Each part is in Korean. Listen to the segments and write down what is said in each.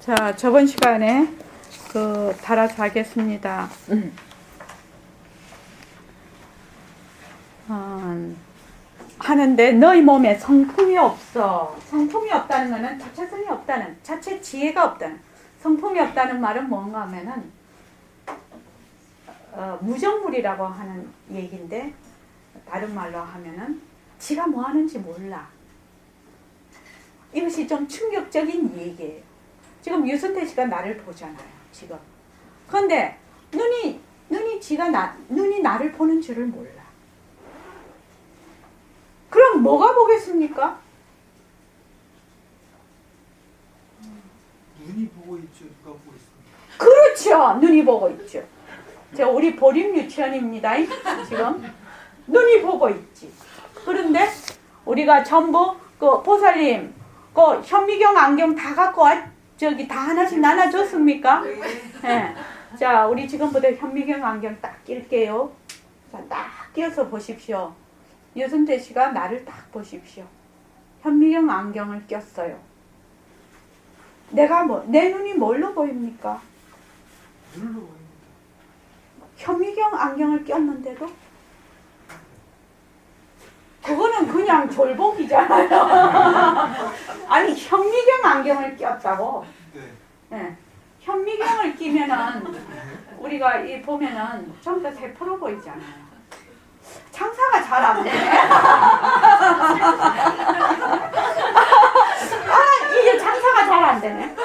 자, 저번 시간에 달아서 하겠습니다. 하는데 너희 몸에 성품이 없어. 성품이 없다는 것은 자체성이 없다는, 자체 지혜가 없다는, 성품이 없다는 말은 뭔가 하면은 무정물이라고 하는 얘기인데, 다른 말로 하면은 지가 뭐 하는지 몰라. 이것이 좀 충격적인 얘기예요. 지금 유선태 씨가 나를 보잖아요, 지금. 그런데 눈이 나를 보는 줄을 몰라. 그럼 뭐가 보겠습니까? 눈이 보고 있죠. 누가 보고 있습니까? 그렇죠. 눈이 보고 있죠. 우리 보림 유치원입니다. 지금 눈이 보고 있지. 그런데 우리가 전부 보살님 현미경 안경 다 갖고 다 하나씩 나눠줬습니까? 네. 자, 우리 지금부터 현미경 안경 딱 낄게요. 자, 딱 끼워서 보십시오. 유순태 씨가 나를 딱 보십시오. 현미경 안경을 꼈어요. 내 눈이 뭘로 보입니까? 눈으로 보입니다. 현미경 안경을 꼈는데도 그거는 그냥 졸복이잖아요. 아니, 현미경 안경을 꼈다고. 네. 네. 현미경을 끼면은 우리가 보면은 전부 다 세포로 보이잖아요. 장사가 잘 안 되네. 이게 장사가 잘 안 되네.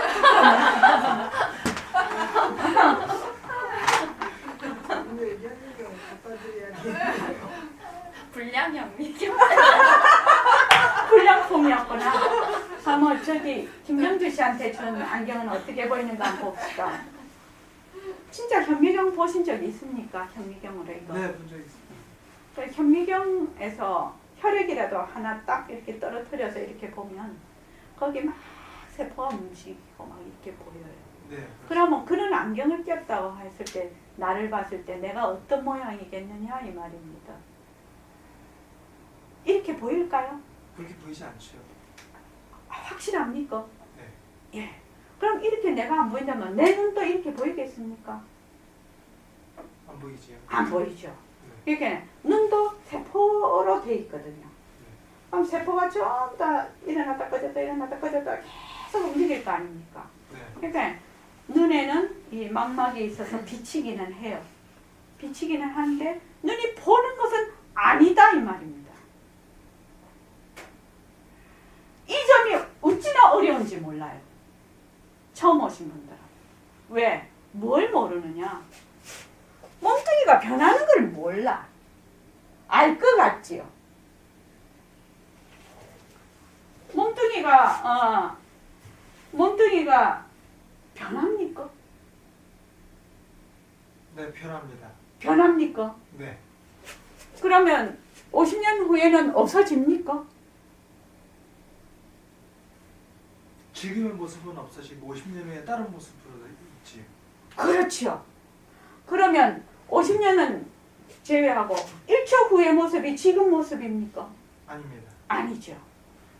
불량 현미경. 불량품이었구나. 한번 김명주 씨한테 준 안경은 어떻게 보이는가 한번 봅시다. 진짜 현미경 보신 적 있습니까? 현미경으로 이거. 네, 본 적 있습니다. 현미경에서 혈액이라도 하나 딱 이렇게 떨어뜨려서 이렇게 보면 거기 막 세포가 움직이고 막 이렇게 보여요. 네. 그러면 그런 안경을 꼈다고 했을 때 나를 봤을 때 내가 어떤 모양이겠느냐 이 말입니다. 이렇게 보일까요? 그렇게 보이지 않죠. 확실합니까? 네. 예. 그럼 이렇게 내가 안 보인다면 내 눈도 이렇게 보이겠습니까? 안 보이지요. 안 보이죠. 네. 이렇게 눈도 세포로 돼 있거든요. 그럼 세포가 전부 다 일어났다 꺼졌다 일어났다 꺼졌다 계속 움직일 거 아닙니까? 네. 그러니까 눈에는 이 망막이 있어서 비치기는 해요. 비치기는 하는데 눈이 보는 것은 아니다 이 말입니다. 이 점이 어찌나 어려운지 몰라요. 처음 오신 분들은. 왜? 뭘 모르느냐? 몸뚱이가 변하는 걸 몰라. 알 것 같지요? 몸뚱이가 변합니까? 네, 편합니다. 변합니까? 네. 그러면 50년 후에는 없어집니까? 지금의 모습은 없어지고 50년 후에 다른 모습으로 있지요. 그렇죠. 그러면 50년은 제외하고 1초 후의 모습이 지금 모습입니까? 아닙니다. 아니죠.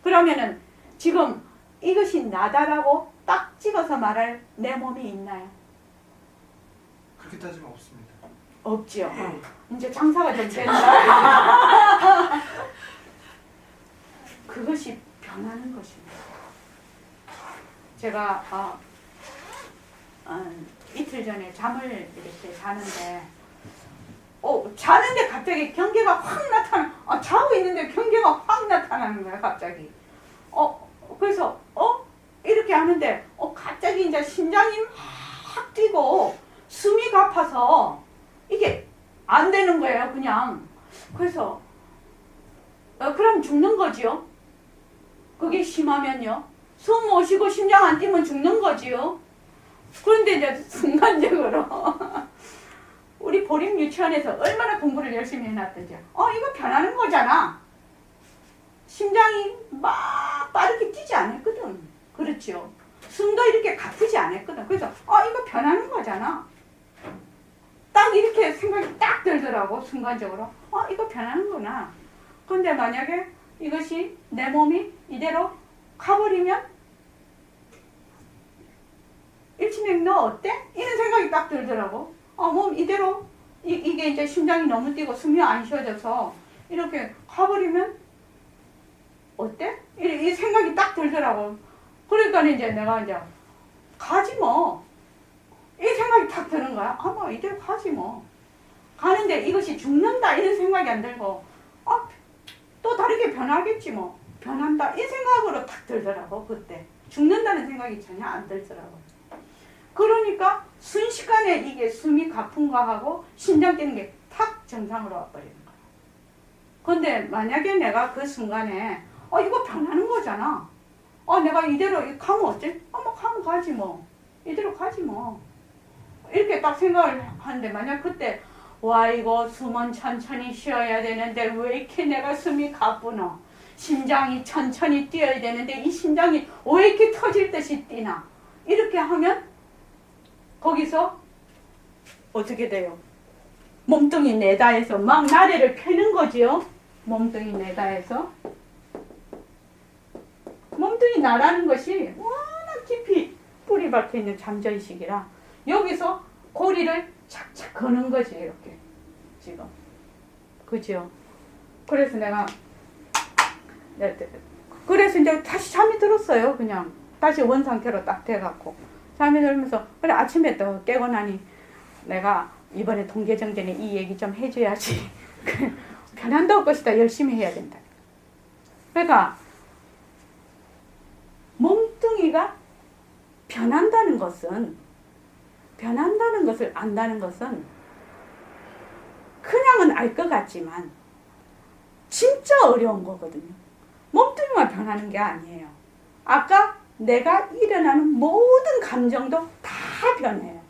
그러면은 지금 이것이 나다라고 딱 찍어서 말할 내 몸이 있나요? 그렇게 따지면 없습니다. 없지요. 이제 장사가 좀 된다. 그것이 변하는 것입니다. 제가 이틀 전에 잠을 이렇게 자는데 갑자기 경계가 확 나타나. 자고 있는데 경계가 확 나타나는 거야 갑자기. 그래서 이렇게 하는데 갑자기 이제 심장이 막 뛰고 숨이 가파서 이게 안 되는 거예요 그냥. 그래서 그럼 죽는 거지요. 그게 심하면요. 숨 못 쉬고 심장 안 뛰면 죽는 거지요. 그런데 이제 순간적으로 우리 보림 유치원에서 얼마나 공부를 열심히 해놨던지 이거 변하는 거잖아. 심장이 막 빠르게 뛰지 않았거든. 그렇죠. 숨도 이렇게 가쁘지 않았거든. 그래서 이거 변하는 거잖아. 딱 이렇게 생각이 딱 들더라고. 순간적으로 이거 변하는구나. 근데 만약에 이것이 내 몸이 이대로 가버리면 김치냉 너 어때? 이런 생각이 딱 들더라고. 몸 이대로 이게 이제 심장이 너무 뛰고 숨이 안 쉬어져서 이렇게 가버리면 어때? 이 생각이 딱 들더라고. 그러니까 이제 내가 이제 가지 뭐. 이 생각이 딱 드는 거야. 뭐 이대로 가지 뭐. 가는데 이것이 죽는다 이런 생각이 안 들고 또 다르게 변하겠지 뭐. 변한다 이 생각으로 딱 들더라고. 그때 죽는다는 생각이 전혀 안 들더라고. 그러니까 순식간에 이게 숨이 가쁜가 하고 심장 뛰는 게 탁 정상으로 와버리는 거야. 근데 만약에 내가 그 순간에 이거 변하는 거잖아. 내가 이대로 가면 어째? 뭐 가면 가지 뭐. 이대로 가지 뭐. 이렇게 딱 생각을 하는데 만약 그때 와 이거 숨은 천천히 쉬어야 되는데 왜 이렇게 내가 숨이 가쁘노? 심장이 천천히 뛰어야 되는데 이 심장이 왜 이렇게 터질 듯이 뛰나? 이렇게 하면 거기서 어떻게 돼요? 몸뚱이 내다해서 막 나래를 펴는 거지요. 몸뚱이 내다해서 몸뚱이 나라는 것이 워낙 깊이 뿌리 박혀있는 잠재의식이라 여기서 고리를 착착 거는 거지 이렇게 지금. 그죠? 그래서 그래서 이제 다시 잠이 들었어요. 그냥 다시 원상태로 딱 돼갖고 잠이 들면서 그래 아침에 또 깨고 나니 내가 이번에 동계정전에 이 얘기 좀 해줘야지. 변한도 올 것이다. 열심히 해야 된다. 그러니까 몸뚱이가 변한다는 것을 안다는 것은 그냥은 알 것 같지만 진짜 어려운 거거든요. 몸뚱이만 변하는 게 아니에요. 아까 내가 일어나는 모든 감정도 다 변해요.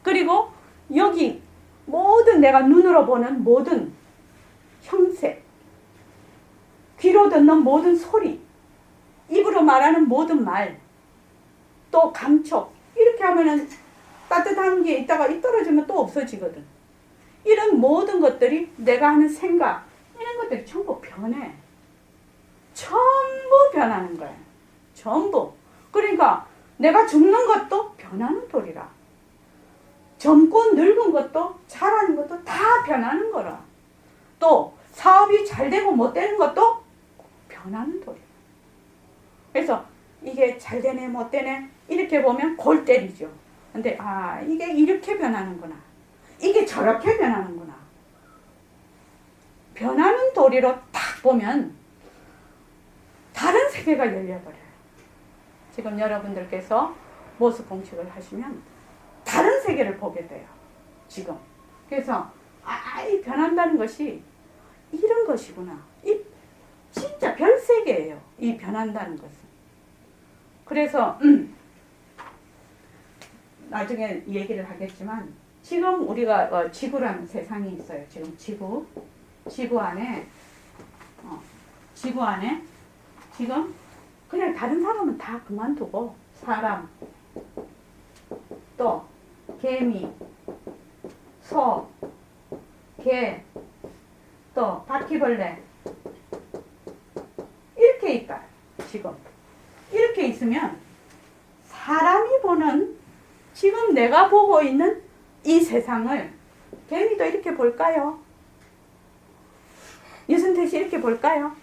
그리고 여기 모든 내가 눈으로 보는 모든 형색, 귀로 듣는 모든 소리, 입으로 말하는 모든 말, 또 감촉, 이렇게 하면은 따뜻한 게 있다가 떨어지면 또 없어지거든. 이런 모든 것들이 내가 하는 생각, 이런 것들이 전부 변해. 전부 변하는 거야. 전부. 그러니까 내가 죽는 것도 변하는 도리라. 젊고 늙은 것도 잘하는 것도 다 변하는 거라. 또 사업이 잘 되고 못 되는 것도 변하는 도리라. 그래서 이게 잘 되네 못 되네 이렇게 보면 골 때리죠. 근데 이게 이렇게 변하는구나. 이게 저렇게 변하는구나. 변하는 도리로 딱 보면 다른 세계가 열려버려요. 지금 여러분들께서 모습 공식을 하시면 다른 세계를 보게 돼요. 지금. 그래서 이 변한다는 것이 이런 것이구나. 이 진짜 별 세계예요. 이 변한다는 것은. 그래서 나중에 얘기를 하겠지만 지금 우리가 지구라는 세상이 있어요. 지금 지구 안에 지금 그냥 다른 사람은 다 그만두고 사람, 또 개미, 소, 개, 또 바퀴벌레 이렇게 있다. 지금 이렇게 있으면 사람이 보는 지금 내가 보고 있는 이 세상을 개미도 이렇게 볼까요? 유승태 씨 이렇게 볼까요?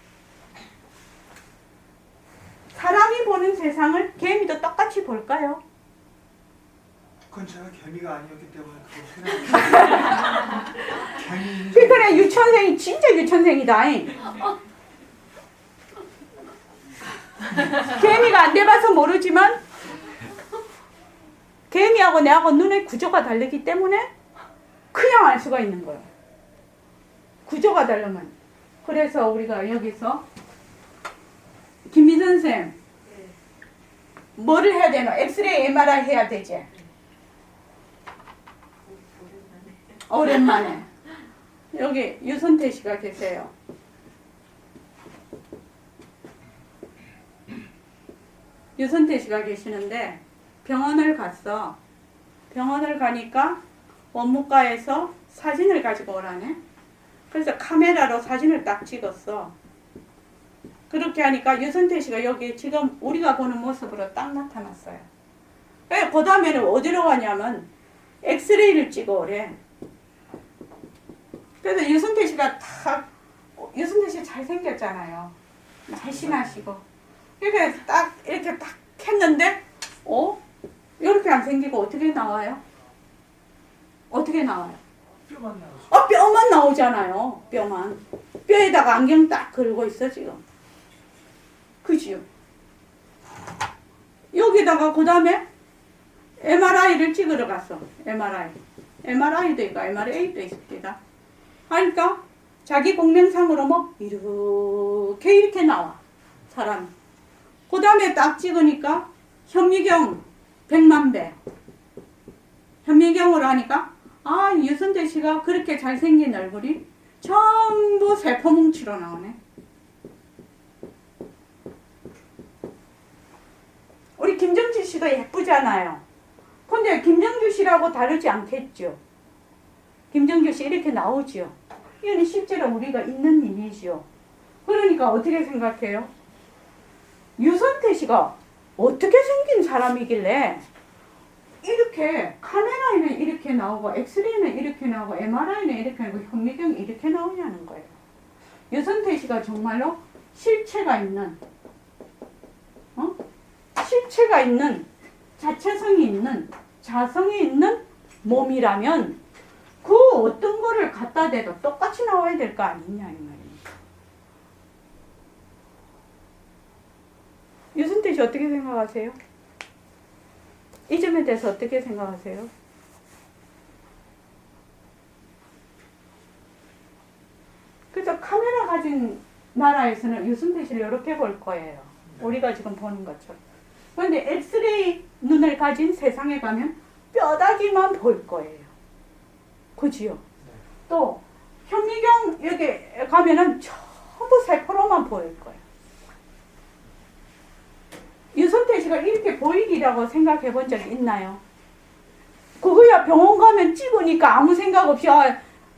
사람이 보는 세상을 개미도 똑같이 볼까요? 그건 제가 개미가 아니었기 때문에 개미. 그래 유치원생이 진짜 유치원생이다. 개미가 안 돼봐서 모르지만 개미하고 내하고 눈의 구조가 다르기 때문에 그냥 알 수가 있는 거예요. 구조가 다르면. 그래서 우리가 여기서 김민선 쌤 뭐를 해야 되노? 엑스레이 MRI 해야 되지? 오랜만에. 여기 유선태 씨가 계세요. 유선태 씨가 계시는데 병원을 갔어. 병원을 가니까 원무과에서 사진을 가지고 오라네. 그래서 카메라로 사진을 딱 찍었어. 그렇게 하니까 유선태 씨가 여기 지금 우리가 보는 모습으로 딱 나타났어요. 그 다음에는 어디로 가냐면 엑스레이를 찍어오래. 그래서 유승태 씨가 유승태 씨 잘생겼잖아요. 날씬하시고. 그러니까 딱 이렇게 딱 했는데 이렇게 안 생기고 어떻게 나와요? 어떻게 나와요? 뼈만 나오죠. 뼈만 나오잖아요. 뼈만. 뼈에다가 안경 딱 걸고 있어 지금. 그지요? 여기다가 그 다음에 MRI를 찍으러 갔어. MRI도 있고 MRA도 있습니다. 하니까 자기 공명상으로 뭐 이렇게 나와 사람이. 그 다음에 딱 찍으니까 현미경 100만 배. 현미경으로 하니까 유선재 씨가 그렇게 잘생긴 얼굴이 전부 세포뭉치로 나오네. 우리 김정주 씨도 예쁘잖아요. 근데 김정주 씨라고 다르지 않겠죠. 김정주 씨 이렇게 나오죠. 이거는 실제로 우리가 있는 일이죠. 그러니까 어떻게 생각해요? 유선태 씨가 어떻게 생긴 사람이길래 이렇게 카메라에는 이렇게 나오고 엑스레이는 이렇게 나오고 MRI는 이렇게 나오고 현미경이 이렇게 나오냐는 거예요. 유선태 씨가 정말로 실체가 있는 자체성이 있는 자성이 있는 몸이라면 그 어떤 거를 갖다 대도 똑같이 나와야 될 거 아니냐 이 말입니다. 유선태 씨 어떻게 생각하세요? 이 점에 대해서 어떻게 생각하세요? 그래서 카메라 가진 나라에서는 유선태 씨를 이렇게 볼 거예요. 우리가 지금 보는 것처럼. 그런데 엑스레이 눈을 가진 세상에 가면 뼈다귀만 볼 거예요. 그지요? 또 현미경 여기 가면은 전부 세포로만 보일 거예요. 유선태 씨가 이렇게 보이리라고 생각해 본 적이 있나요? 그거야 병원 가면 찍으니까 아무 생각 없이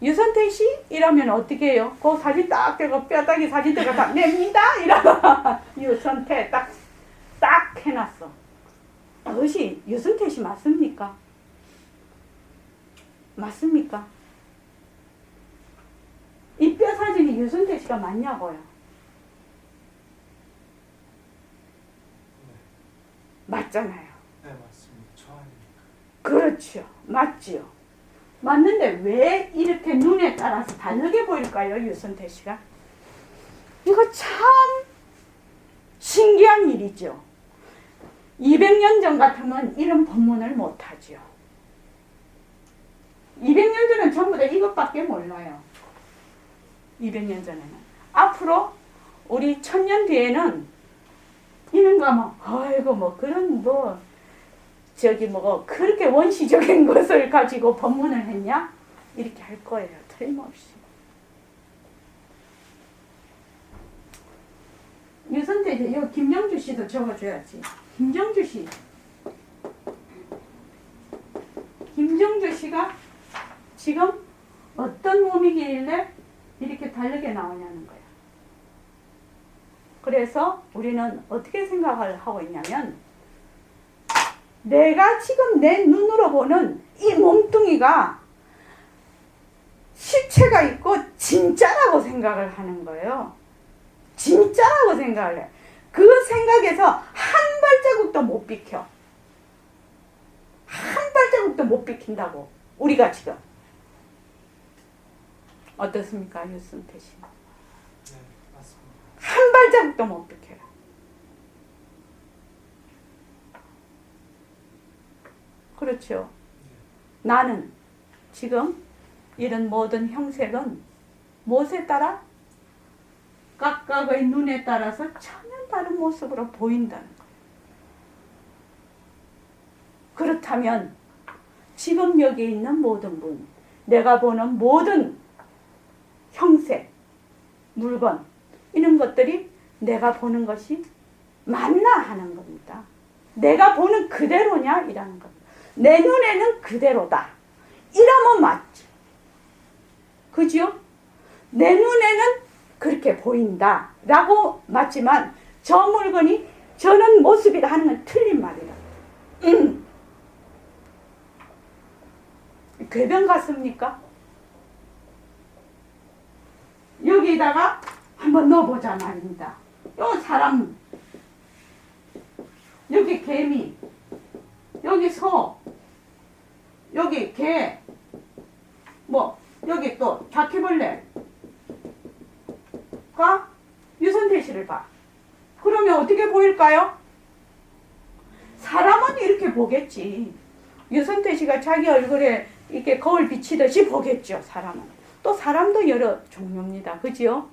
유선태 씨? 이러면 어떻게 해요? 그 사진 딱 대고 뼈다귀 사진 대고 딱 냅니다? 이러면 유선태 딱 해놨어. 그것이 유선태 씨 맞습니까? 맞습니까? 이 뼈 사진이 유선태 씨가 맞냐고요? 맞잖아요. 네, 맞습니다. 저 아닙니까? 그렇죠. 맞지요. 맞는데 왜 이렇게 눈에 따라서 다르게 보일까요, 유선태 씨가? 이거 참 신기한 일이죠. 200년 전 같으면 이런 법문을 못하죠. 200년 전은 전부 다 이것밖에 몰라요. 200년 전에는. 앞으로 우리 1000년 뒤에는 이런가 그런 그렇게 원시적인 것을 가지고 법문을 했냐? 이렇게 할 거예요. 틀림없이. 유선태, 이거 김정주 씨도 적어줘야지. 김정주 씨가 지금 어떤 몸이길래 이렇게 다르게 나오냐는 거야. 그래서 우리는 어떻게 생각을 하고 있냐면 내가 지금 내 눈으로 보는 이 몸뚱이가 실체가 있고 진짜라고 생각을 하는 거예요. 진짜라고 생각을 해. 그 생각에서 한 발자국도 못 비켜. 한 발자국도 못 비킨다고. 우리가 지금. 어떻습니까, 유승태 씨? 네, 맞습니다. 한 발자국도 못 비켜요. 그렇죠. 나는 지금 이런 모든 형색은 무엇에 따라? 각각의 눈에 따라서 전혀 다른 모습으로 보인다는 거예요. 그렇다면 지금 여기 있는 모든 분, 내가 보는 모든 형색, 물건, 이런 것들이 내가 보는 것이 맞나 하는 겁니다. 내가 보는 그대로냐? 이라는 겁니다. 내 눈에는 그대로다. 이러면 맞지. 그죠? 내 눈에는 그렇게 보인다. 라고 맞지만 저 물건이 저런 모습이라 하는 건 틀린 말이다. 궤변 같습니까? 여기다가 한번 넣어보자 말입니다. 요 사람, 여기 개미, 여기 소, 여기 개, 뭐 여기 또 바퀴벌레가 유선태시를 봐. 그러면 어떻게 보일까요? 사람은 이렇게 보겠지. 유선태시가 자기 얼굴에 이렇게 거울 비치듯이 보겠죠. 사람은. 또 사람도 여러 종류입니다. 그죠?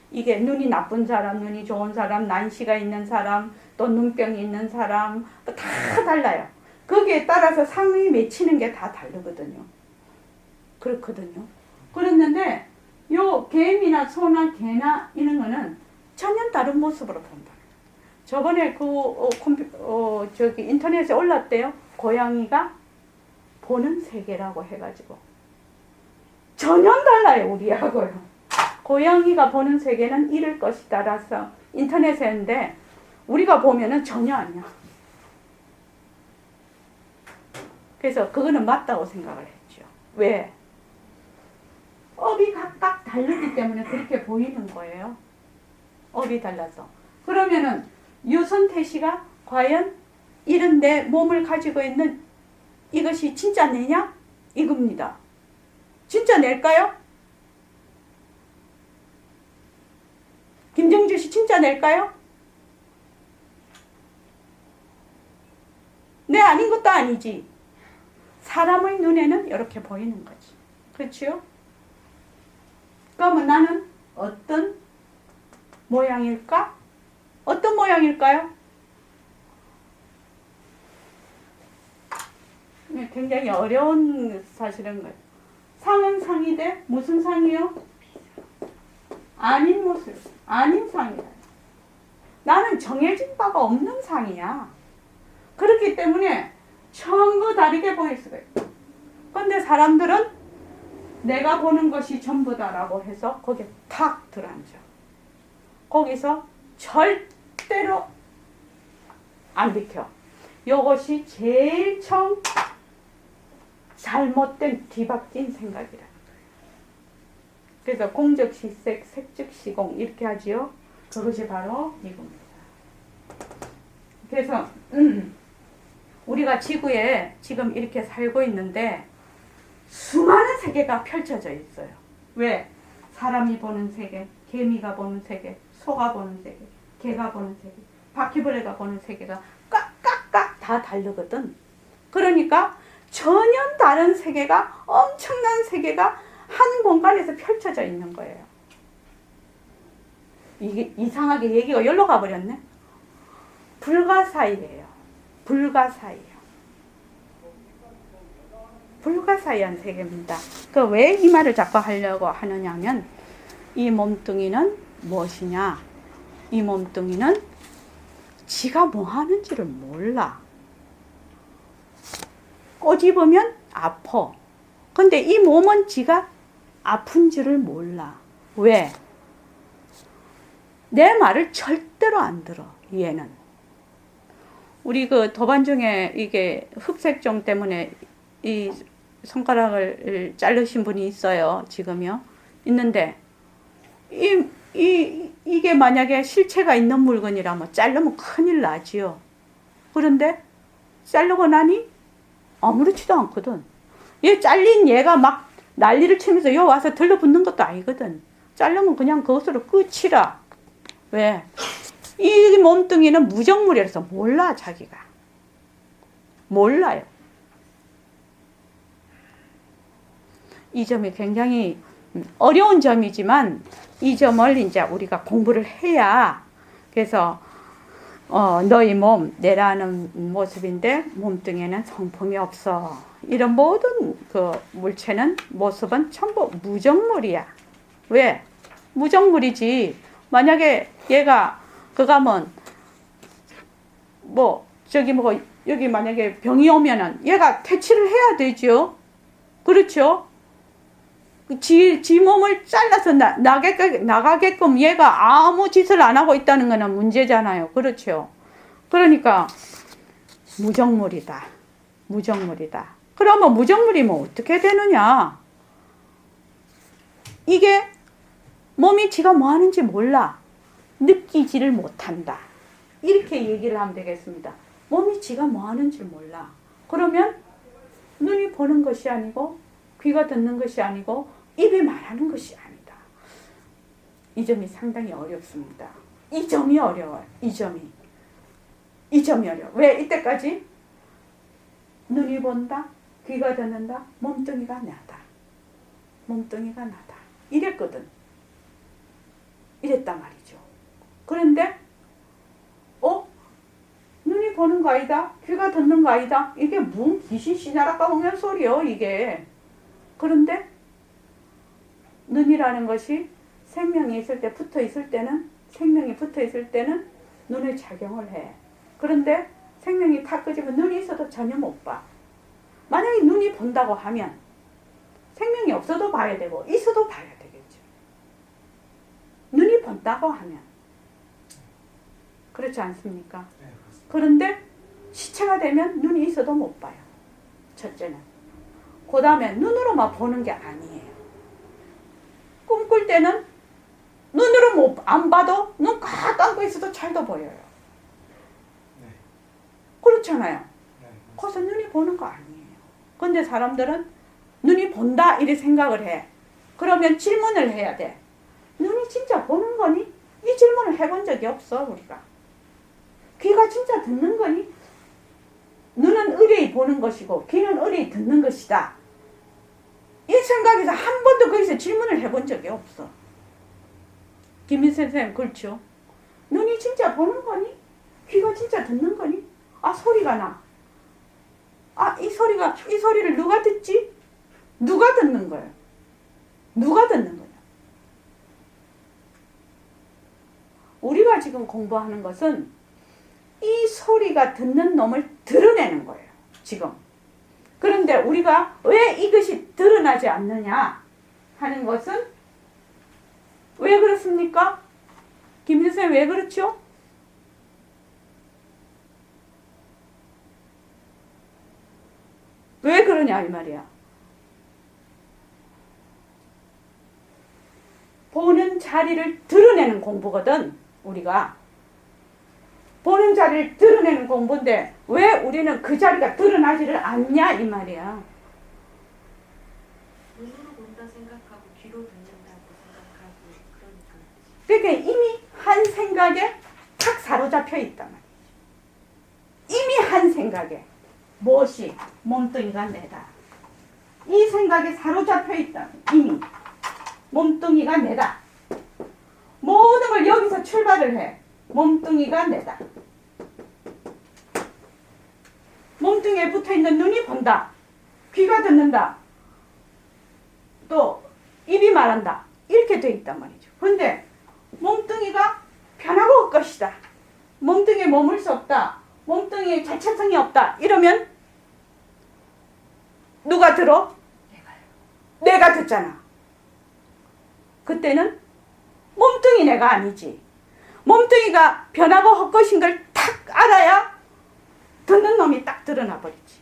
이게 눈이 나쁜 사람, 눈이 좋은 사람, 난시가 있는 사람, 또 눈병이 있는 사람 다 달라요. 거기에 따라서 상이 맺히는 게 다 다르거든요. 그렇거든요. 그랬는데 요 개미나 소나 개나 이런 거는 전혀 다른 모습으로 본다. 저번에 저기 인터넷에 올랐대요. 고양이가 보는 세계라고 해가지고 전혀 달라요. 우리하고요. 고양이가 보는 세계는 이럴 것이다라서 인터넷에 했는데 우리가 보면은 전혀 아니야. 그래서 그거는 맞다고 생각을 했죠. 왜? 업이 각각 다르기 때문에 그렇게 보이는 거예요. 업이 달라서. 그러면은 유선태시가 과연 이런 내 몸을 가지고 있는 이것이 진짜 내냐? 이겁니다. 진짜 낼까요? 김정주 씨 진짜 낼까요? 네, 아닌 것도 아니지. 사람의 눈에는 이렇게 보이는 거지. 그렇죠? 그러면 나는 어떤 모양일까? 어떤 모양일까요? 굉장히 어려운 사실은 거예요. 상은 상이 돼? 무슨 상이요? 아닌 모습, 아닌 상이다. 나는 정해진 바가 없는 상이야. 그렇기 때문에 전부 다르게 보일 수가 있다. 그런데 사람들은 내가 보는 것이 전부다라고 해서 거기에 탁 들어앉아. 거기서 절대로 안 비켜. 이것이 제일 처음 잘못된 뒤바뀐 생각이라는 거예요. 그래서 공적시색, 색즉시공 이렇게 하지요. 그것이 바로 이겁니다. 그래서 우리가 지구에 지금 이렇게 살고 있는데 수많은 세계가 펼쳐져 있어요. 왜? 사람이 보는 세계, 개미가 보는 세계, 소가 보는 세계, 개가 보는 세계, 바퀴벌레가 보는 세계가 깍깍깍 다 다르거든. 그러니까 전혀 다른 세계가, 엄청난 세계가 한 공간에서 펼쳐져 있는 거예요. 이게 이상하게 얘기가 여기로 가버렸네. 불가사의예요. 불가사의요. 불가사의한 세계입니다. 그 왜 이 말을 자꾸 하려고 하느냐면 이 몸뚱이는 무엇이냐? 이 몸뚱이는 지가 뭐 하는지를 몰라. 꼬집으면 아파. 근데 이 몸은 지가 아픈 줄을 몰라. 왜? 내 말을 절대로 안 들어. 얘는. 우리 그 도반 중에 이게 흑색종 때문에 이 손가락을 자르신 분이 있어요. 지금요. 있는데 이게 만약에 실체가 있는 물건이라면 자르면 큰일 나지요. 그런데 자르고 나니 아무렇지도 않거든. 얘 잘린 얘가 막 난리를 치면서 요 와서 들러붙는 것도 아니거든. 자르면 그냥 그것으로 끝이라. 왜? 이 몸뚱이는 무정물이라서 몰라. 자기가 몰라요. 이 점이 굉장히 어려운 점이지만 이 점을 이제 우리가 공부를 해야. 그래서 너희 몸 내라는 모습인데 몸뚱이에는 성품이 없어. 이런 모든 그 물체는 모습은 전부 무정물이야. 왜? 무정물이지. 만약에 얘가 그가면 뭐 저기 뭐 여기 만약에 병이 오면은 얘가 퇴치를 해야 되죠. 그렇죠? 지 몸을 잘라서 나가게끔 얘가 아무 짓을 안 하고 있다는 거는 문제잖아요. 그렇죠? 그러니까 무정물이다. 무정물이다. 그러면 무정물이면 어떻게 되느냐? 이게 몸이 지가 뭐 하는지 몰라. 느끼지를 못한다. 이렇게 얘기를 하면 되겠습니다. 몸이 지가 뭐 하는지 몰라. 그러면 눈이 보는 것이 아니고 귀가 듣는 것이 아니고 입이 말하는 것이 아니다. 이 점이 상당히 어렵습니다. 이 점이 어려워요. 이 점이 어려워. 왜 이때까지 눈이 본다, 귀가 듣는다, 몸뚱이가 나다. 몸뚱이가 나다. 이랬거든. 이랬단 말이죠. 그런데 눈이 보는 거 아니다. 귀가 듣는 거 아니다. 이게 뭔 귀신 씨나라 까먹는 소리요 이게. 그런데 눈이라는 것이 생명이 있을 때 붙어 있을 때는 눈에 작용을 해. 그런데 생명이 다 끄지면 눈이 있어도 전혀 못 봐. 만약에 눈이 본다고 하면 생명이 없어도 봐야 되고 있어도 봐야 되겠죠. 눈이 본다고 하면 그렇지 않습니까? 네, 그렇습니다. 그런데 시체가 되면 눈이 있어도 못 봐요. 첫째는. 그 다음에 눈으로만 보는 게 아니에요. 꿈꿀 때는 눈으로 안 봐도 눈 꽉 감고 있어도 잘도 보여요. 네. 그렇잖아요. 네, 그래서 눈이 보는 거 아니에요. 근데 사람들은 눈이 본다 이렇게 생각을 해. 그러면 질문을 해야 돼. 눈이 진짜 보는 거니? 이 질문을 해본 적이 없어 우리가. 귀가 진짜 듣는 거니? 눈은 의뢰히 보는 것이고 귀는 의뢰히 듣는 것이다. 이 생각에서 한 번도 거기서 질문을 해본 적이 없어. 김민선 선생님 그렇죠? 눈이 진짜 보는 거니? 귀가 진짜 듣는 거니? 아 소리가 나. 아 이 소리를 누가 듣지? 누가 듣는 거예요? 누가 듣는 거야? 우리가 지금 공부하는 것은 이 소리가 듣는 놈을 드러내는 거예요. 지금. 그런데 우리가 왜 이것이 드러나지 않느냐 하는 것은 왜 그렇습니까? 김민수 선생님 왜 그렇죠? 왜 그러냐 이 말이야. 보는 자리를 드러내는 공부거든. 우리가 보는 자리를 드러내는 공부인데 왜 우리는 그 자리가 드러나지를 않냐 이 말이야. 눈으로 본다 생각하고 귀로 듣는다고 생각하고 그러니까. 그러니까 이미 한 생각에 탁 사로잡혀 있단 말이지. 이미 한 생각에 무엇이 몸뚱이가 내다. 이 생각에 사로잡혀 있다. 이미 몸뚱이가 내다. 모든 걸 여기서 출발을 해. 몸뚱이가 내다. 몸뚱이에 붙어있는 눈이 본다. 귀가 듣는다. 또 입이 말한다. 이렇게 돼 있단 말이죠. 근데 몸뚱이가 변하고 올 것이다. 몸뚱이에 머물 수 없다. 몸뚱이에 자체성이 없다. 이러면 누가 들어? 내가 듣잖아. 그때는 몸뚱이 내가 아니지. 몸뚱이가 변하고 헛것인 걸 탁 알아야 듣는 놈이 딱 드러나 버리지.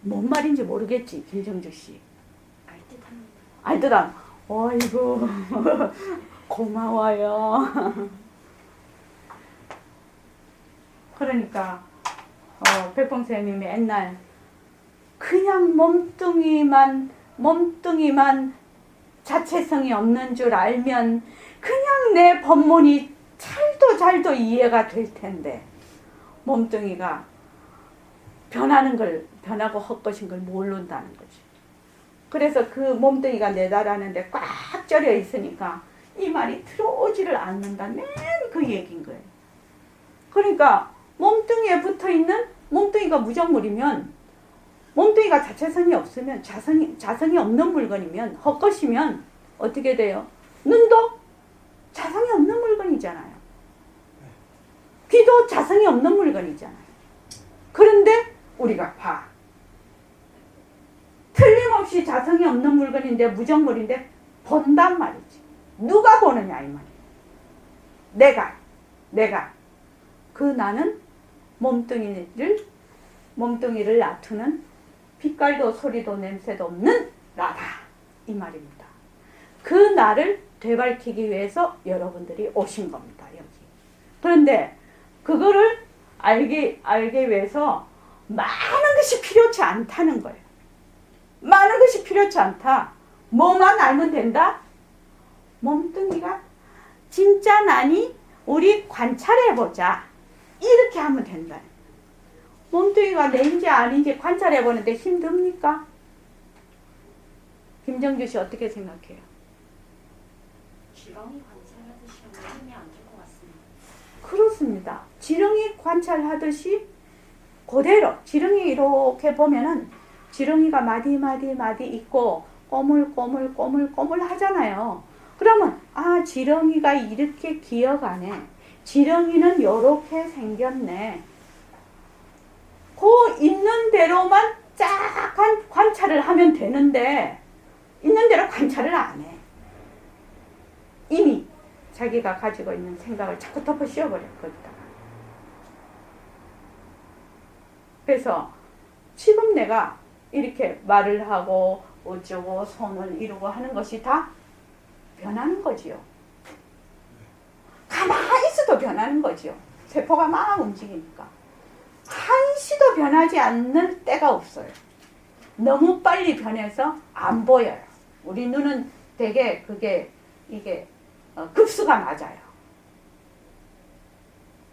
뭔 말인지 모르겠지, 김정주 씨. 알듯한. 어이구 고마워요. 그러니까 백봉선생님이 옛날 그냥 몸뚱이만 자체성이 없는 줄 알면 그냥 내 법문이 잘도 이해가 될 텐데 몸뚱이가 변하고 헛것인 걸 모른다는 거지. 그래서 그 몸뚱이가 내다라는데 꽉 절여 있으니까 이 말이 들어오지를 않는다는 그 얘기인 거예요. 그러니까 몸뚱이에 붙어있는 몸뚱이가 무정물이면 몸뚱이가 자체성이 없으면 자성이 없는 물건이면 헛것이면 어떻게 돼요? 눈도 자성이 없는 물건이잖아요. 귀도 자성이 없는 물건이잖아요. 그런데 우리가 봐. 틀림없이 자성이 없는 물건인데 무정물인데 본단 말이지. 누가 보느냐 이 말이에요. 내가 그 나는 몸뚱이를 나투는 빛깔도 소리도 냄새도 없는 나다 이 말입니다. 그 나를 되밟히기 위해서 여러분들이 오신 겁니다. 여기. 그런데 그거를 알기 위해서 많은 것이 필요치 않다는 거예요. 많은 것이 필요치 않다. 뭐만 알면 된다? 몸뚱이가 진짜 나니 우리 관찰해보자. 이렇게 하면 된다. 몸뚱이가 내인지 아닌지 관찰해보는데 힘듭니까? 김정주 씨 어떻게 생각해요? 지렁이 관찰하듯이 하면 힘이 안 들 것 같습니다. 그렇습니다. 지렁이 관찰하듯이 그대로 지렁이 이렇게 보면은 지렁이가 마디 있고 꼬물 하잖아요. 그러면 아 지렁이가 이렇게 기어가네. 지렁이는 요렇게 생겼네. 그 있는 대로만 쫙 관찰을 하면 되는데 있는 대로 관찰을 안 해. 이미 자기가 가지고 있는 생각을 자꾸 덮어 씌워버려 거기다가. 그래서 지금 내가 이렇게 말을 하고 어쩌고 손을 이루고 하는 것이 다 변하는 거지요. 가만히 있어도 변하는 거지요. 세포가 막 움직이니까. 한시도 변하지 않는 때가 없어요. 너무 빨리 변해서 안 보여요. 우리 눈은 되게 이게 급수가 낮아요.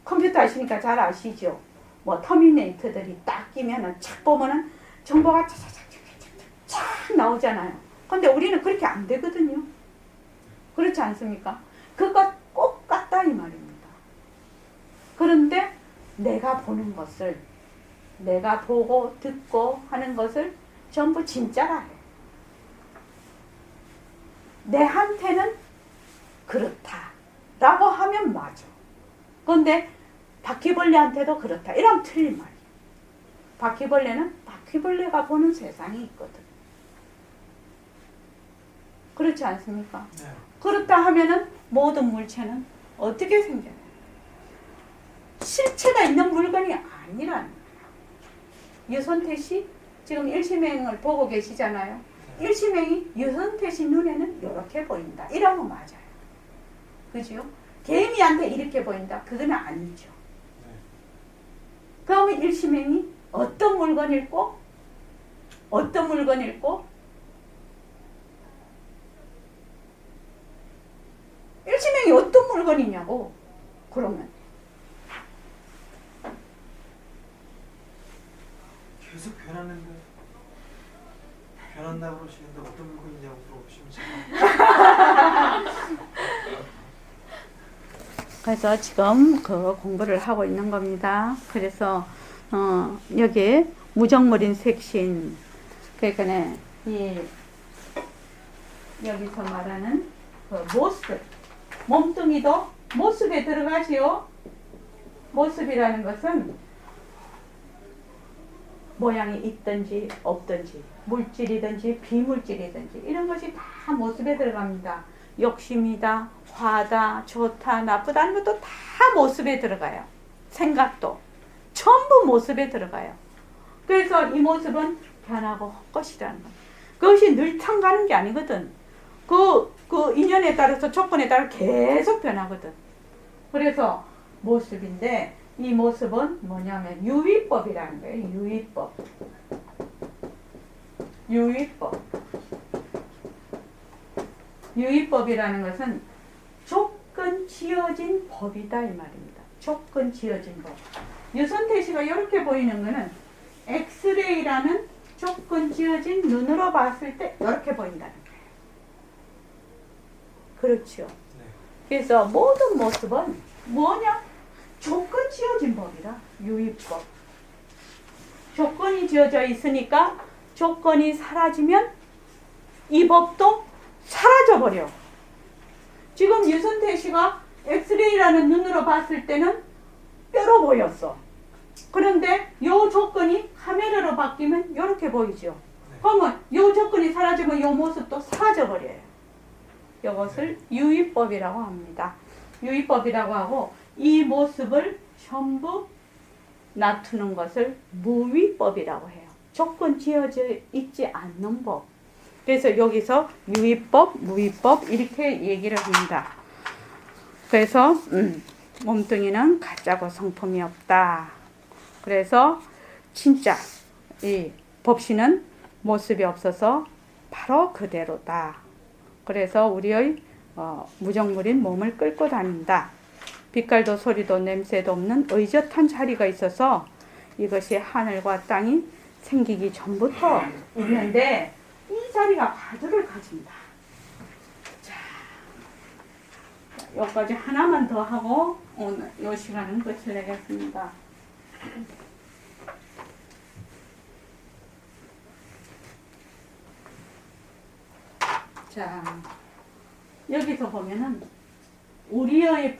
컴퓨터 하시니까 잘 아시죠? 뭐 터미네이터들이 딱 끼면은 착 보면은 정보가 착 나오잖아요. 근데 우리는 그렇게 안 되거든요. 그렇지 않습니까? 그거 꼭 같다 이 말입니다. 그런데 내가 보는 것을 내가 보고 듣고 하는 것을 전부 진짜라 해. 내한테는 그렇다라고 하면 맞아. 그런데 바퀴벌레한테도 그렇다. 이러면 틀린 말이야. 바퀴벌레는 바퀴벌레가 보는 세상이 있거든. 그렇지 않습니까? 네. 그렇다 하면은 모든 물체는 어떻게 생겨요? 실체가 있는 물건이 아니라는 거예요. 유선태 씨 지금 일시맹을 보고 계시잖아요. 일시맹이 유선태 씨 눈에는 이렇게 보인다. 이러면 맞아요. 그죠? 개미한테 이렇게 보인다. 그건 아니죠. 그러면 일시맹이 어떤 물건일고 일시맹이 어떤 물건이냐고. 그러면 계속 변하는데 변한다고 그러시는데 어떤 물건이냐고 물어보시면 그래서 지금 그 공부를 하고 있는 겁니다. 그래서 여기 무정물인 색신 그러니까 이 여기서 말하는 그 모습 몸뚱이도 모습에 들어가지요. 모습이라는 것은 모양이 있든지 없든지 물질이든지 비물질이든지 이런 것이 다 모습에 들어갑니다. 욕심이다, 화다, 좋다, 나쁘다는 것도 다 모습에 들어가요. 생각도 전부 모습에 들어가요. 그래서 이 모습은 변하고 헛것이라는 거예요. 그것이 늘 탕가는 게 아니거든. 그 인연에 따라서 조건에 따라 계속 변하거든. 그래서 모습인데 이 모습은 뭐냐면 유의법이라는 거예요. 유의법이라는 것은 조건 지어진 법이다 이 말입니다. 조건 지어진 법. 유선태 씨가 이렇게 보이는 거는 엑스레이라는 조건 지어진 눈으로 봤을 때 이렇게 보인다는 거예요. 그렇죠. 네. 그래서 모든 모습은 뭐냐? 조건 지어진 법이라. 유의법. 조건이 지어져 있으니까 조건이 사라지면 이 법도 사라져버려. 지금 유선태 씨가 엑스레이라는 눈으로 봤을 때는 뼈로 보였어. 그런데 이 조건이 카메라로 바뀌면 이렇게 보이죠. 그러면 이 조건이 사라지면 이 모습도 사라져버려요. 이것을 유의법이라고 합니다. 유의법이라고 하고 이 모습을 전부 놔두는 것을 무위법이라고 해요. 조건 지어져 있지 않는 법. 그래서 여기서 유위법, 무위법 이렇게 얘기를 합니다. 그래서 몸뚱이는 가짜고 성품이 없다. 그래서 진짜 이 법신은 모습이 없어서 바로 그대로다. 그래서 우리의 무정물인 몸을 끌고 다닌다. 빛깔도 소리도 냄새도 없는 의젓한 자리가 있어서 이것이 하늘과 땅이 생기기 전부터 있는데 이 자리가 화두를 가진다. 자, 여기까지 하나만 더 하고 오늘 이 시간은 끝을 내겠습니다. 자, 여기서 보면은 우리의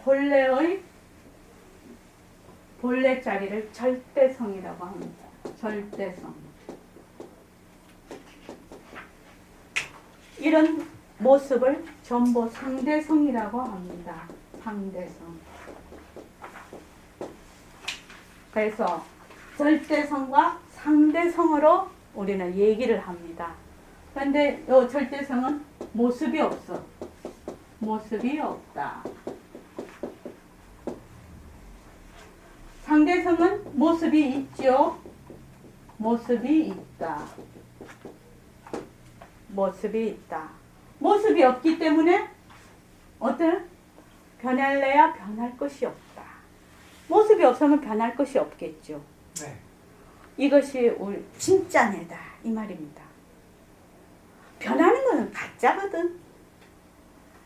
본래 자리를 절대성이라고 합니다. 절대성. 이런 모습을 전부 상대성이라고 합니다. 상대성. 그래서 절대성과 상대성으로 우리는 얘기를 합니다. 그런데 이 절대성은 모습이 없어. 모습이 없다. 상대성은 모습이 있죠. 모습이 있다. 모습이 있다. 모습이 없기 때문에 어떤 변할래야 변할 것이 없다. 모습이 없으면 변할 것이 없겠죠. 네. 이것이 우리 진짜 내다 이 말입니다. 변하는 것은 가짜거든.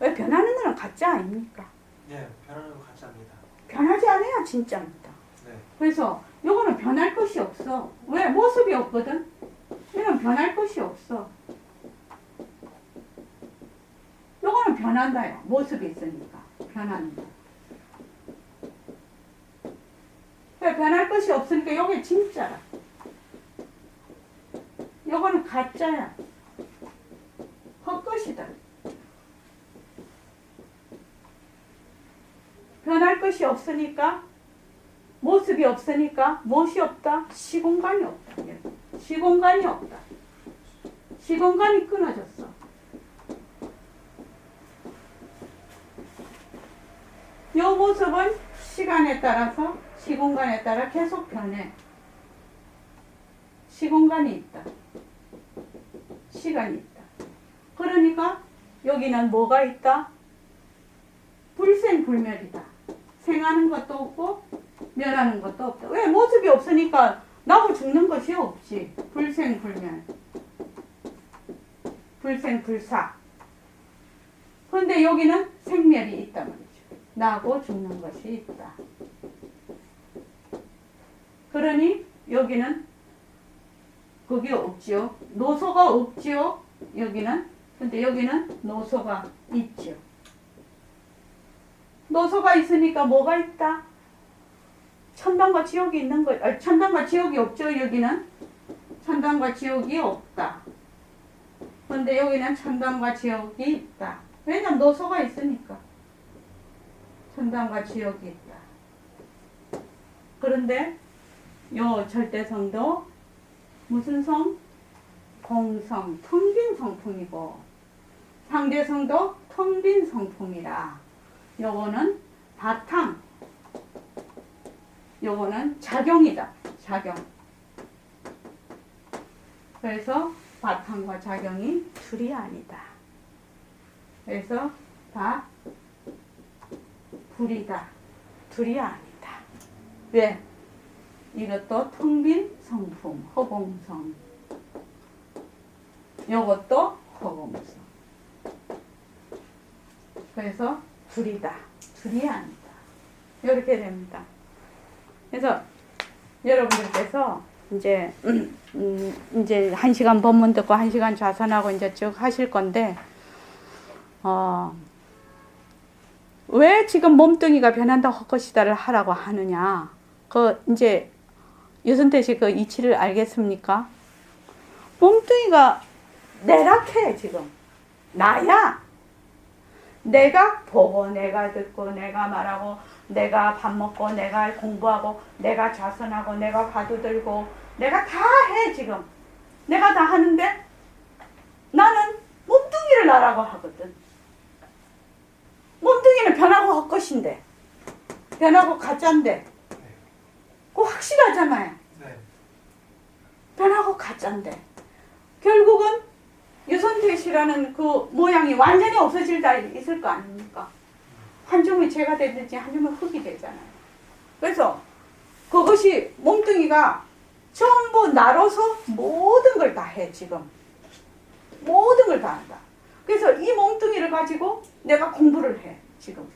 왜 변하는 것은 가짜 아닙니까? 네, 변하는 거 가짜입니다. 변하지 않아야 진짜입니다. 네. 그래서 요거는 변할 것이 없어. 왜? 모습이 없거든. 이건 변할 것이 없어. 요거는 변한다요. 모습이 있으니까 변하는 거. 왜? 변할 것이 없으니까 요게 진짜라. 요거는 가짜야. 헛것이다. 변할 것이 없으니까, 모습이 없으니까 무엇이 없다? 시공간이 없다. 시공간이 없다. 시공간이 끊어졌어. 이 모습은 시간에 따라서, 시공간에 따라 계속 변해. 시공간이 있다. 시간이 있다. 그러니까 여기는 뭐가 있다? 불생불멸이다. 생하는 것도 없고 멸하는 것도 없다. 왜? 모습이 없으니까 나고 죽는 것이 없지. 불생불멸. 불생불사. 그런데 여기는 생멸이 있단 말이죠. 나고 죽는 것이 있다. 그러니 여기는 그게 없지요. 노소가 없지요. 여기는. 근데 여기는 노소가 있죠. 노소가 있으니까 뭐가 있다? 천당과 지옥이 있는 거. 천당과 지옥이 없죠. 여기는 천당과 지옥이 없다. 그런데 여기는 천당과 지옥이 있다. 왜냐면 노소가 있으니까 천당과 지옥이 있다. 그런데 요 절대성도 무슨 성? 공성, 텅 빈 성품이고, 상대성도 텅 빈 성품이라. 요거는 바탕, 요거는 작용이다. 작용. 그래서 바탕과 작용이 둘이 아니다. 그래서 다 불이다. 둘이 아니다. 왜? 이것도 텅 빈 성품, 허공성. 요것도 허공성. 그래서 둘이다. 둘이 아니다. 이렇게 됩니다. 그래서 여러분들께서 이제 1시간 법문 듣고 1시간 좌선하고 이제 쭉 하실 건데, 왜 지금 몸뚱이가 변한다 헛것이다를 하라고 하느냐. 이제 유선태 씨 그 이치를 알겠습니까? 몸뚱이가 내락해 지금. 나야. 내가 보고 내가 듣고 내가 말하고 내가 밥 먹고 내가 공부하고 내가 자선하고 내가 화두 들고 내가 다 해 지금. 내가 다 하는데 나는 몸뚱이를 나라고 하거든. 몸뚱이는 변하고 헛것인데 변하고 가짜인데 그거 확실하잖아요. 네. 변하고 가짜인데 결국은 유선택시라는 그 모양이 완전히 없어질 날 있을 거 아닙니까? 한 줌이 재가 되든지 한 줌은 흙이 되잖아요. 그래서 그것이 몸뚱이가 전부 나로서 모든 걸 다 해 지금. 모든 걸 다 한다. 그래서 이 몸뚱이를 가지고 내가 공부를 해 지금.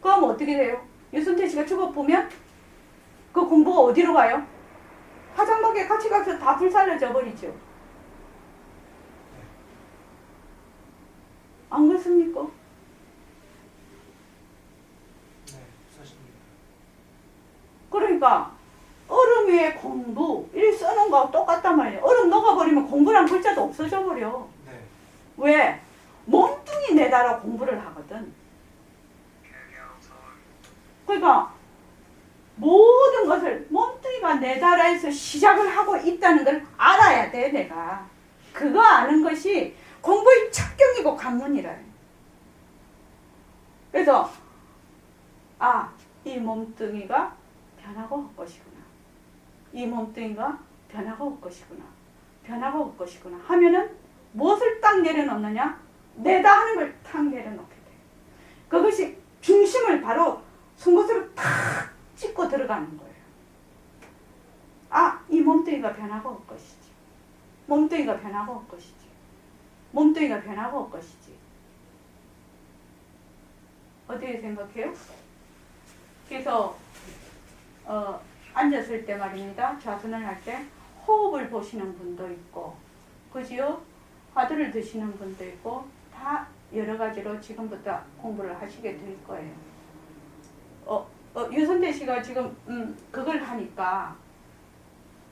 그럼 어떻게 돼요? 유선택시가 죽어보면 그 공부가 어디로 가요? 화장박에 같이 가서 다 불살려져 버리죠. 안 그렇습니까? 네, 사실입니다. 그러니까 얼음 위에 공부 이렇게 써놓은 거하고 똑같단 말이에요. 얼음 녹아버리면 공부란 글자도 없어져 버려. 네. 왜? 몸뚱이 내다라 공부를 하거든. 그러니까 모든 것을 몸뚱이가 내다라에서 시작을 하고 있다는 걸 알아야 돼 내가. 그거 아는 것이 공부의 첫 경이고 관문이라요. 그래서 이 몸뚱이가 변하고 올 것이구나. 이 몸뚱이가 변하고 올 것이구나. 변하고 올 것이구나 하면은 무엇을 딱 내려놓느냐? 내다 하는 걸 탁 내려놓게 돼. 그것이 중심을 바로 송곳으로 탁 찍고 들어가는 거예요. 이 몸뚱이가 변하고 올 것이지. 몸뚱이가 변하고 올 것이지. 몸뚱이가 변하고 올 것이지. 어떻게 생각해요? 그래서 앉았을 때 말입니다. 좌선을 할 때 호흡을 보시는 분도 있고, 그지요? 화두를 드시는 분도 있고, 다 여러 가지로 지금부터 공부를 하시게 될 거예요. 유선태 씨가 지금 그걸 하니까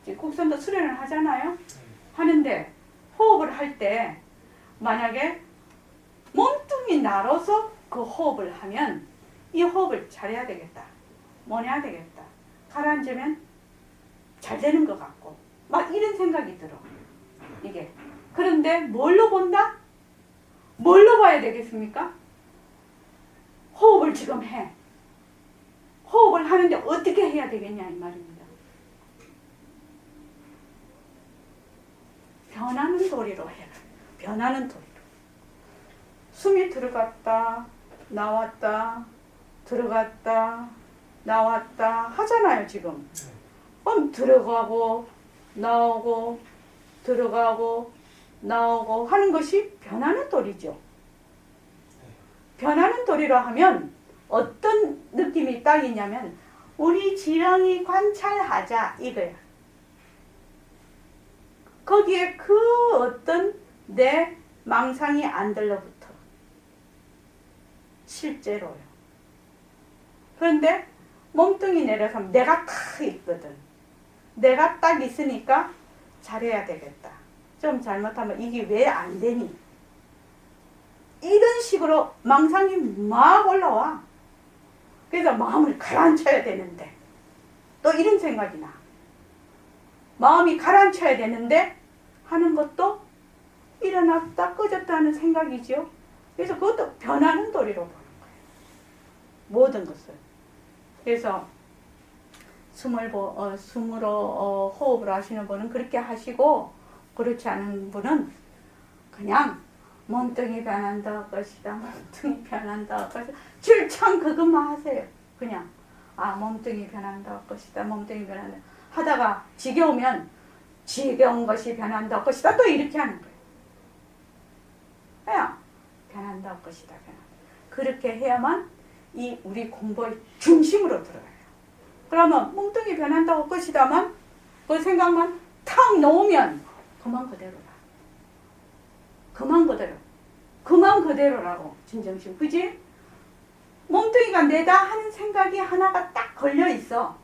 이제 국선도 수련을 하잖아요. 하는데 호흡을 할 때 만약에 몸뚱이 나로서 그 호흡을 하면 이 호흡을 잘해야 되겠다. 뭐해야 되겠다. 가라앉으면 잘 되는 것 같고 막 이런 생각이 들어. 이게. 그런데 뭘로 본다? 뭘로 봐야 되겠습니까? 호흡을 지금 해. 호흡을 하는데 어떻게 해야 되겠냐 이 말입니다. 변하는 도리로 해라. 변하는 도리로. 숨이 들어갔다 나왔다 들어갔다 나왔다 하잖아요 지금. 그럼 들어가고 나오고 들어가고 나오고 하는 것이 변하는 도리죠. 변하는 도리로 하면 어떤 느낌이 딱 있냐면 우리 지렁이 관찰하자 이거야. 거기에 그 어떤 내 망상이 안 들러붙어. 실제로요. 그런데 몸뚱이 내려서 내가 딱 있거든. 내가 딱 있으니까 잘해야 되겠다. 좀 잘못하면 이게 왜 안 되니? 이런 식으로 망상이 막 올라와. 그래서 마음을 가라앉혀야 되는데 또 이런 생각이 나. 마음이 가라앉혀야 되는데 하는 것도 일어났다 꺼졌다 하는 생각이죠. 그래서 그것도 변하는 도리로 보는 거예요. 모든 것을. 그래서 숨으로 호흡을 하시는 분은 그렇게 하시고 그렇지 않은 분은 그냥 몸뚱이 변한다 것이다. 몸뚱이 변한다 것이다. 줄창 그것만 하세요. 그냥 몸뚱이 변한다 것이다. 몸뚱이 변한다. 하다가 지겨우면 지겨운 것이 변한다 것이다. 또 이렇게 하는 거예요. 그냥 변한다 것이다. 그렇게 해야만 이 우리 공부의 중심으로 들어가요. 그러면 몸뚱이 변한다고 것이다만 그 생각만 탁 놓으면 그만 그대로라. 그만 그대로. 그만 그대로라고 진정심. 그지? 몸뚱이가 내다 하는 생각이 하나가 딱 걸려 있어.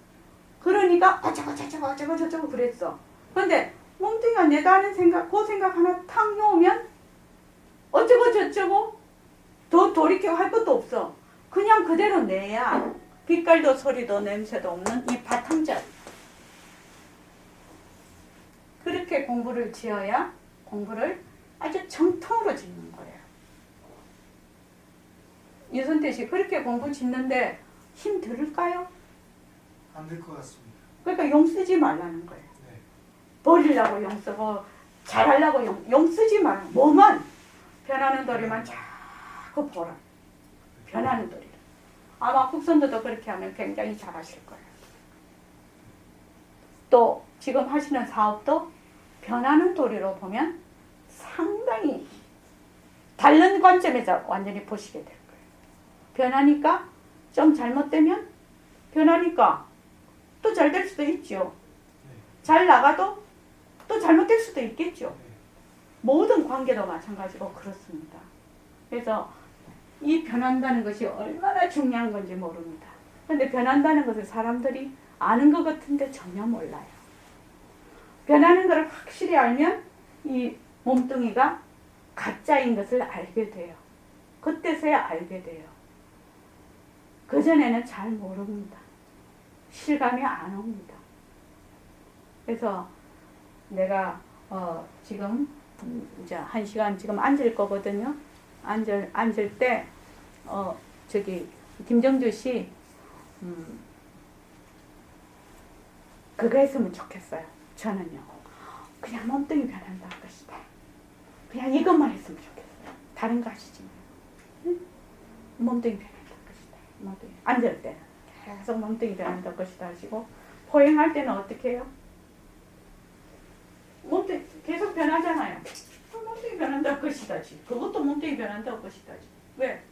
그러니까 어쩌고 저쩌고 그랬어. 그런데 몸뚱이가 내다 하는 생각, 그 생각 하나 탁 놓으면 어쩌고 저쩌고 더 돌이켜 할 것도 없어. 그냥 그대로 내야 빛깔도 소리도 냄새도 없는 이 바탕자. 그렇게 공부를 지어야 공부를 아주 정통으로 짓는 거예요. 유선태 씨 그렇게 공부 짓는데 힘 들을까요? 안 될 것 같습니다. 그러니까 용 쓰지 말라는 거예요. 네. 버리려고 용 쓰고 잘하려고 용 쓰지 말고 뭐만 변하는 도리만 자꾸 보라. 변하는 도리. 아마 국선도도 그렇게 하면 굉장히 잘하실 거예요. 또 지금 하시는 사업도 변하는 도리로 보면 상당히 다른 관점에서 완전히 보시게 될 거예요. 변하니까 좀 잘못되면 변하니까 또 잘 될 수도 있죠. 네. 잘 나가도 또 잘못될 수도 있겠죠. 네. 모든 관계도 마찬가지고 그렇습니다. 그래서 이 변한다는 것이 얼마나 중요한 건지 모릅니다. 그런데 변한다는 것을 사람들이 아는 것 같은데 전혀 몰라요. 변하는 것을 확실히 알면 이 몸뚱이가 가짜인 것을 알게 돼요. 그때서야 알게 돼요. 그전에는 잘 모릅니다. 실감이 안 옵니다. 그래서 내가 지금 이제 1시간 지금 앉을 거거든요. 앉을 때 저기 김정주 씨 그거 했으면 좋겠어요. 저는요. 그냥 몸뚱이 변한다 것이다. 그냥 이것만 했으면 좋겠어요. 다른 거 하시지 마요. 응? 몸뚱이 변한다 것이다. 몸뚱이 앉을 때 계속 몸뚱이 변한다 것이다 하시고 포행할 때는 어떻게 해요? 몸뚱이 계속 변하잖아요. 몸뚱이 변한다 것이다지. 그것도 몸뚱이 변한다 것이다지. 왜?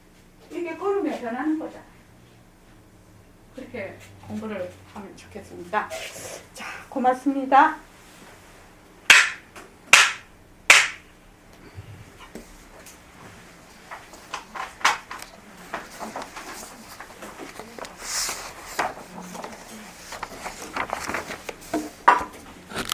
이게 걸으면 변하는 거잖아요. 그렇게 공부를 하면 좋겠습니다. 자, 고맙습니다.